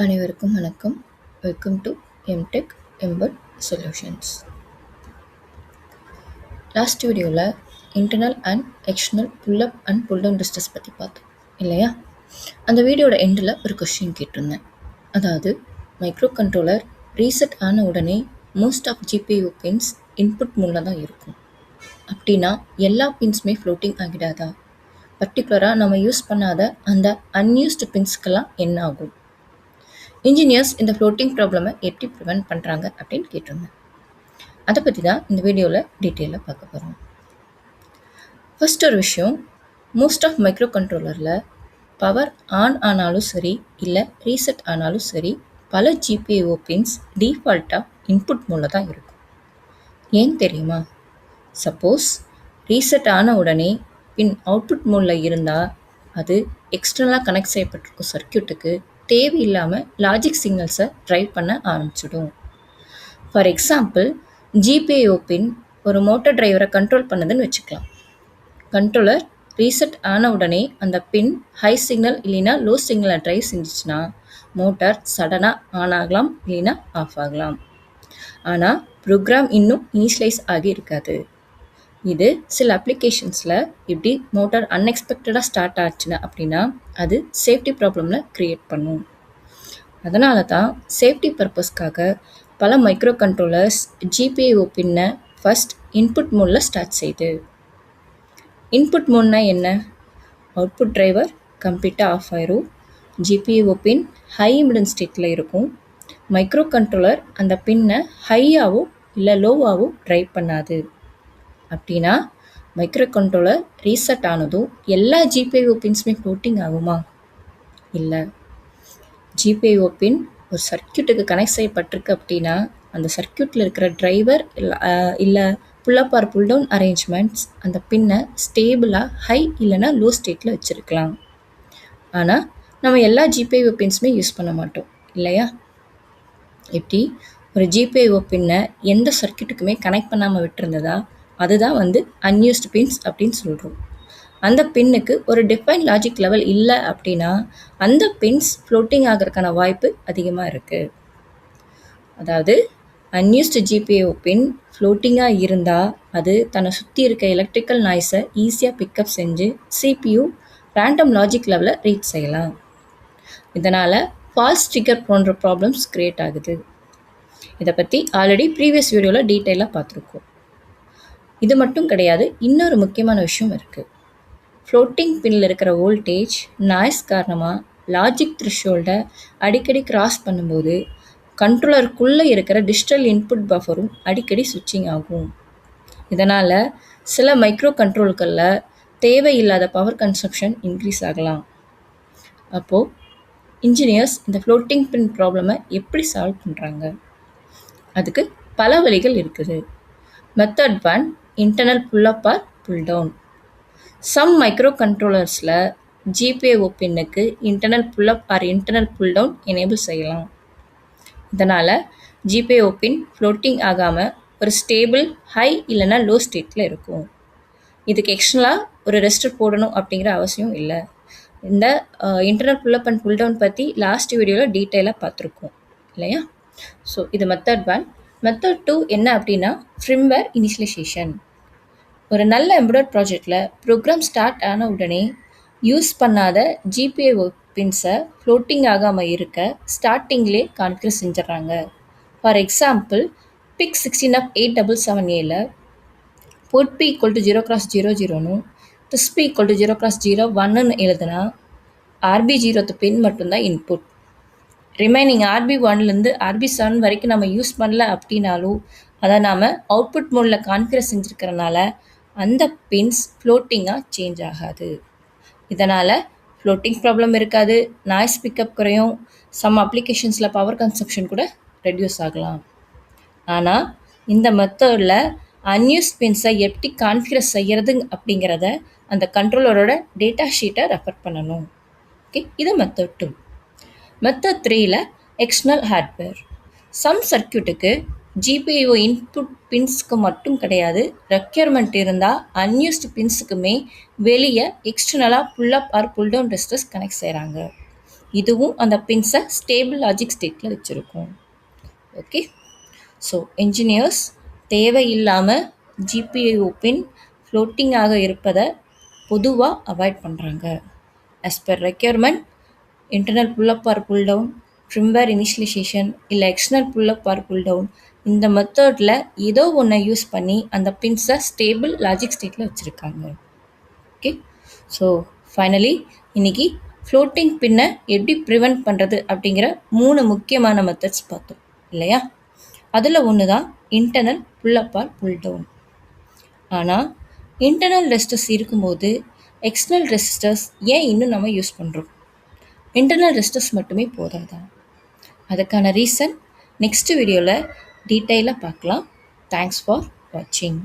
அனைவருக்கும் வணக்கம். Welcome to Emtech embed solutions. Last வீடியோவில் internal and external pull up and pull down distance பற்றி பார்த்தோம் இல்லையா? அந்த வீடியோட எண்டில் ஒரு கொஸ்டின் கேட்டிருந்தேன். அதாவது மைக்ரோ கண்ட்ரோலர் ரீசெட் ஆன உடனே most of GPU pins input மூலம் தான் இருக்கும். அப்படின்னா எல்லா பின்ஸுமே ஃப்ளோட்டிங் ஆகிடாதா? பர்டிகுலராக நம்ம யூஸ் பண்ணாத அந்த அன்யூஸ்டு பின்ஸ்க்கெல்லாம் என்ன ஆகும்? இன்ஜினியர்ஸ் இந்த ஃப்ளோட்டிங் ப்ராப்ளமை எப்படி ப்ரிவென்ட் பண்ணுறாங்க அப்படின்னு கேட்டிருந்தேன். அதை பற்றி தான் இந்த வீடியோவில் டீட்டெயிலாக பார்க்க போகிறோம். ஃபர்ஸ்ட் ஒரு விஷயம், மோஸ்ட் ஆஃப் மைக்ரோ கண்ட்ரோலரில் பவர் ஆன் ஆனாலும் சரி இல்லை ரீசெட் ஆனாலும் சரி பல ஜிபிஓ பின்ஸ் டிஃபால்ட்டாக இன்புட் மூலம் தான் இருக்கும். ஏன் தெரியுமா? சப்போஸ் ரீசெட் ஆன உடனே பின் அவுட்புட் மோடில் இருந்தால் அது எக்ஸ்டர்னலாக கனெக்ட் செய்யப்பட்டிருக்கும் சர்க்கியூட்டுக்கு தேவையில்லாமல் லாஜிக் சிக்னல்ஸை ட்ரைவ் பண்ண ஆரம்பிச்சிடும். ஃபார் எக்ஸாம்பிள், ஜிபிஓ பின் ஒரு மோட்டர் டிரைவரை கண்ட்ரோல் பண்ணுதுன்னு வச்சுக்கலாம். கண்ட்ரோலர் ரீசெட் ஆன உடனே அந்த பின் ஹை சிக்னல் இல்லைன்னா லோ சிக்னலை ட்ரைவ் செஞ்சிச்சுன்னா மோட்டார் சடனாக ஆன் ஆகலாம் இல்லைன்னா ஆஃப் ஆகலாம். ஆனால் ப்ரோக்ராம் இன்னும் இனிஷியலைஸ் ஆகி இருக்காது. இது சில அப்ளிகேஷன்ஸில் இப்படி மோட்டார் அன்எக்ஸ்பெக்டடாக ஸ்டார்ட் ஆச்சுன்னா அப்படின்னா அது சேஃப்டி ப்ராப்ளமில் க்ரியேட் பண்ணும். அதனால தான் சேஃப்டி பர்பஸ்க்காக பல மைக்ரோ கண்ட்ரோலர்ஸ் ஜிபிஓ பின்னை ஃபஸ்ட் இன்புட் மோடில் ஸ்டார்ட் செய்யுது. இன்புட் மோட்னா என்ன? அவுட்புட் டிரைவர் கம்ப்ளீட்டாக ஆஃப் ஆயிரும், ஜிபிஓ பின் ஹை இம்பிடன்ஸ் ஸ்டேட்டில் இருக்கும். மைக்ரோ கண்ட்ரோலர் அந்த பின்னை ஹையாவோ இல்லை லோவாவோ ட்ரைவ் பண்ணாது. அப்படின்னா மைக்ரோ கண்ட்ரோலர் ரீசெட் ஆனதும் எல்லா ஜிபிஓ பின்ஸுமே ஃப்ளோட்டிங் ஆகுமா? இல்லை. ஜிபிஓ பின் ஒரு சர்க்கியூட்டுக்கு கனெக்ட் செய்யப்பட்டிருக்கு அப்படின்னா அந்த சர்க்கியூட்டில் இருக்கிற டிரைவர் இல்லை புல்-அப் ஆர் புல்-டவுன் அரேஞ்ச்மெண்ட்ஸ் அந்த பின்னை ஸ்டேபிளாக ஹை இல்லைனா லோ ஸ்டேட்டில் வச்சுருக்கலாம். ஆனால் நம்ம எல்லா ஜிபிஓ பின்ஸுமே யூஸ் பண்ண மாட்டோம் இல்லையா? இப்படி ஒரு ஜிபிஓ பின்னை எந்த சர்க்கியூட்டுக்குமே கனெக்ட் பண்ணாமல் விட்டுருந்ததா அதுதான் அன்யூஸ்டு பின்ஸ் அப்படின்னு சொல்கிறோம். அந்த பின்னுக்கு ஒரு டிஃபைன் லாஜிக் லெவல் இல்லை அப்படின்னா அந்த பின்ஸ் ஃப்ளோட்டிங் ஆகிறதுக்கான வாய்ப்பு அதிகமாக இருக்குது. அதாவது அன்யூஸ்டு ஜிபிஓ பின் ஃப்ளோட்டிங்காக இருந்தால் அது தன்னை சுற்றி இருக்க எலக்ட்ரிக்கல் நாய்ஸை ஈஸியாக பிக்கப் செஞ்சு சிபியூ ரேண்டம் லாஜிக் லெவலை ரீச் செய்யலாம். இதனால் ஃபால்ஸ் ட்ரிகர் போன்ற ப்ராப்ளம்ஸ் க்ரியேட் ஆகுது. இதை பற்றி ஆல்ரெடி ப்ரீவியஸ் வீடியோவில் டீட்டெயிலாக பார்த்துருக்கோம். இது மட்டும் கிடையாது, இன்னொரு முக்கியமான விஷயம் இருக்குது. ஃப்ளோட்டிங் பின்னில் இருக்கிற வோல்டேஜ் நாய்ஸ் காரணமாக லாஜிக் த்ரெஷோல்டை அடிக்கடி கிராஸ் பண்ணும்போது கண்ட்ரோலருக்குள்ளே இருக்கிற டிஜிட்டல் இன்புட் பஃபரும் அடிக்கடி சுவிட்சிங் ஆகும். இதனால் சில மைக்ரோ கண்ட்ரோல்களில் தேவையில்லாத பவர் கன்சப்ஷன் இன்க்ரீஸ் ஆகலாம். அப்போது இன்ஜினியர்ஸ் இந்த ஃப்ளோட்டிங் பின் ப்ராப்ளமை எப்படி சால்வ் பண்ணுறாங்க? அதுக்கு பல வழிகள் இருக்குது. Method 1, internal pull up or pull down. Some micro கண்ட்ரோலர்ஸில் ஜிபிஓ பின்னுக்கு internal pull up or internal pull down enable செய்யலாம். இதனால் ஜிபிஓ பின் ஃப்ளோட்டிங் ஆகாமல் ஒரு ஸ்டேபிள் ஹை இல்லைனா லோ ஸ்டேட்டில் இருக்கும். இதுக்கு எக்ஸ்டர்னலாக ஒரு ரெஸ்டர் போடணும் அப்படிங்கிற அவசியம் இல்லை. இந்த இன்டர்னல் புல்-அப் அண்ட் புல்-டவுன் பற்றி லாஸ்ட் வீடியோவில் டீட்டெயிலாக பார்த்துருக்கோம் இல்லையா? ஸோ இது மெத்தட் 1. மெத்தட் 2 என்ன அப்படின்னா ஃபிர்ம்வேர் இனிஷியலைசேஷன். ஒரு நல்ல எம்பெடட் ப்ராஜெக்டில் ப்ரோக்ராம் ஸ்டார்ட் ஆன உடனே யூஸ் பண்ணாத ஜிபிஓ பின்ஸை ஃப்ளோட்டிங் ஆகாமல் இருக்க ஸ்டார்டிங்லே கான்ஃபிகர் செஞ்சிடறாங்க. ஃபார் எக்ஸாம்பிள், PIC 16F877Aல port P = 0x00 TISP = 0x01 எழுதுனா RB0 பின் மட்டும்தான் இன்புட். ரிமைனிங் RB1லேருந்து RB7 வரைக்கும் நம்ம யூஸ் பண்ணல அப்படின்னாலும் அதை நாம் அவுட்புட் மோடில் கான்ஃபிகர் செஞ்சுருக்கிறனால அந்த பின்ஸ் ஃப்ளோட்டிங்காக சேஞ்ச் ஆகாது. இதனால் ஃப்ளோட்டிங் ப்ராப்ளம் இருக்காது, நாய்ஸ் பிக்கப் குறையும், சம் அப்ளிகேஷன்ஸில் பவர் கன்சப்ஷன் கூட ரெடியூஸ் ஆகலாம். ஆனால் இந்த மெத்தடில் அன்யூஸ் பின்ஸை எப்படி கான்ஃபிகர் செய்கிறது அப்படிங்கிறத அந்த கண்ட்ரோலரோட டேட்டா ஷீட்டை ரெஃபர் பண்ணணும். ஓகே, இது மெத்தட் 2. மெத்தட் 3ல எக்ஸ்டர்னல் ஹார்ட்வேர். சம் சர்க்கியூட்டுக்கு ஜிபிஓ இன்புட் பின்ஸுக்கு மட்டும் கிடையாது, ரெக்யர்மெண்ட் இருந்தால் அன்யூஸ்டு பின்ஸுக்குமே வெளியே எக்ஸ்டர்னலாக pull up or pull down resistors connect செய்கிறாங்க. இதுவும் அந்த பின்ஸை ஸ்டேபிள் லாஜிக் ஸ்டேட்டில் வச்சுருக்கும். ஓகே, ஸோ என்ஜினியர்ஸ் தேவையில்லாமல் ஜிபிஐஓ பின் ஃப்ளோட்டிங்காக இருப்பதை பொதுவாக அவாய்ட் பண்ணுறாங்க. as per requirement, internal pull up or pull down, firmware initialization இல்லை external pull up or pull down, இந்த மெத்தடில் ஏதோ ஒன்றை யூஸ் பண்ணி அந்த பின்ஸை ஸ்டேபிள் லாஜிக் ஸ்டேட்டில் வச்சுருக்காங்க. ஓகே, ஸோ ஃபைனலி இன்னைக்கு ஃப்ளோட்டிங் பின்னை எப்படி ப்ரிவெண்ட் பண்ணுறது அப்படிங்கிற 3 முக்கியமான மெத்தட்ஸ் பார்த்தோம் இல்லையா? அதில் ஒன்று தான் internal pull up or pull down. ஆனால் இன்டர்னல் ரெசிஸ்டர்ஸ் இருக்கும்போது எக்ஸ்டர்னல் ரெசிஸ்டர்ஸ் ஏன் இன்னும் நம்ம யூஸ் பண்ணுறோம்? இன்டர்னல் ரெசிஸ்டர்ஸ் மட்டுமே போதாதா? அதுக்கான ரீசன் நெக்ஸ்ட் வீடியோவில் டீட்டெயிலாக பார்க்கலாம். தேங்க்ஸ் ஃபார் வாட்சிங்.